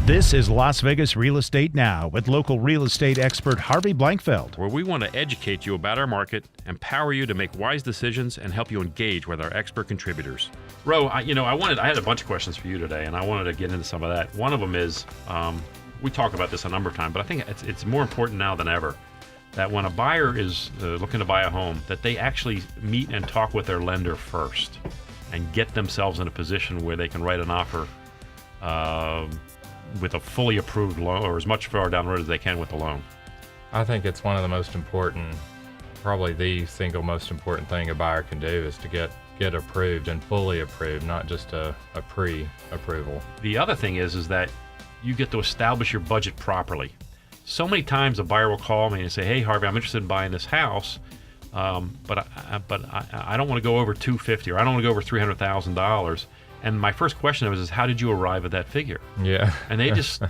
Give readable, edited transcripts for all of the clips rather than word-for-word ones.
This is Las Vegas Real Estate Now with local real estate expert Harvey Blankfeld. Where we want to educate you about our market, empower you to make wise decisions, and help you engage with our expert contributors. Rowe, I had a bunch of questions for you today, and I wanted to get into some of that. One of them is, we talk about this a number of times, but I think it's more important now than ever that when a buyer is looking to buy a home, that they actually meet and talk with their lender first and get themselves in a position where they can write an offer with a fully approved loan, or as much far down the road as they can with the loan. I think it's one of the most important, probably the single most important thing a buyer can do is to get approved and fully approved, not just a pre-approval. The other thing is that you get to establish your budget properly. So many times a buyer will call me and say, "Hey Harvey, I'm interested in buying this house, but I don't want to go over $250,000 or I don't want to go over $300,000." And my first question is how did you arrive at that figure? Yeah. And they just,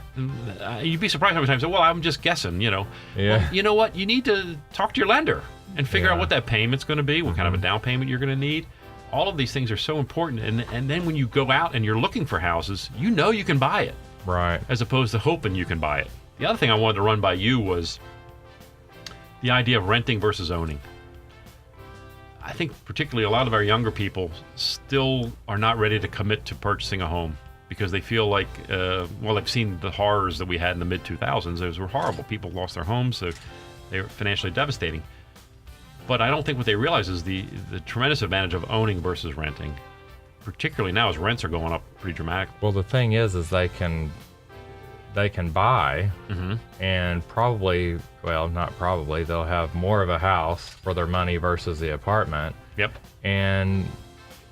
you'd be surprised how many times they say, well, I'm just guessing, Yeah. Well, you know what? You need to talk to your lender and figure out what that payment's going to be, what kind of a down payment you're going to need. All of these things are so important. And then when you go out and you're looking for houses, you can buy it. Right. As opposed to hoping you can buy it. The other thing I wanted to run by you was the idea of renting versus owning. I think particularly a lot of our younger people still are not ready to commit to purchasing a home because they feel like, they've seen the horrors that we had in the mid-2000s. Those were horrible. People lost their homes, so they were financially devastating. But I don't think what they realize is the tremendous advantage of owning versus renting, particularly now as rents are going up pretty dramatically. Well, the thing is they can buy and probably, not probably, they'll have more of a house for their money versus the apartment. Yep. And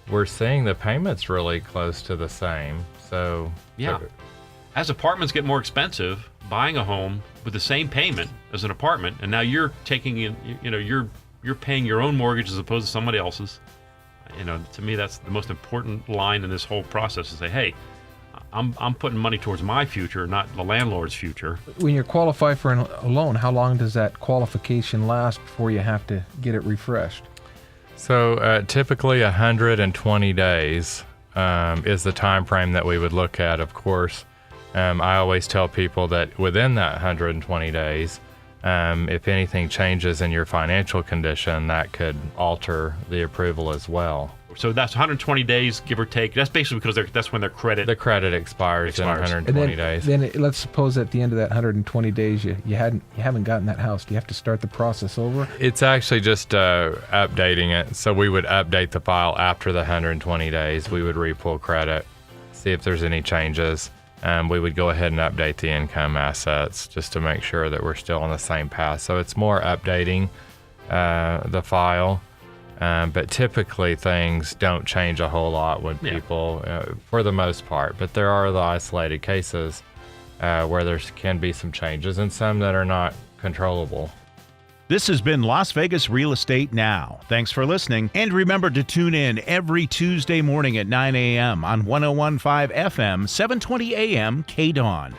we're seeing the payments really close to the same. So yeah, as apartments get more expensive, buying a home with the same payment as an apartment, and now you're taking in, you're paying your own mortgage as opposed to somebody else's. To me, that's the most important line in this whole process to say, hey, I'm putting money towards my future, not the landlord's future. When you're qualified for a loan, how long does that qualification last before you have to get it refreshed? So typically 120 days is the time frame that we would look at. Of course, I always tell people that within that 120 days, if anything changes in your financial condition, that could alter the approval as well. So that's 120 days, give or take. That's basically because that's when the credit expires in 120 days. Then let's suppose at the end of that 120 days you haven't gotten that house. Do you have to start the process over? It's actually just updating it. So we would update the file after the 120 days. We would repull credit, see if there's any changes. We would go ahead and update the income assets just to make sure that we're still on the same path. So it's more updating the file. But typically things don't change a whole lot with people for the most part. But there are the isolated cases where there can be some changes and some that are not controllable. This has been Las Vegas Real Estate Now. Thanks for listening. And remember to tune in every Tuesday morning at 9 a.m. on 101.5 FM, 720 a.m. KDAWN.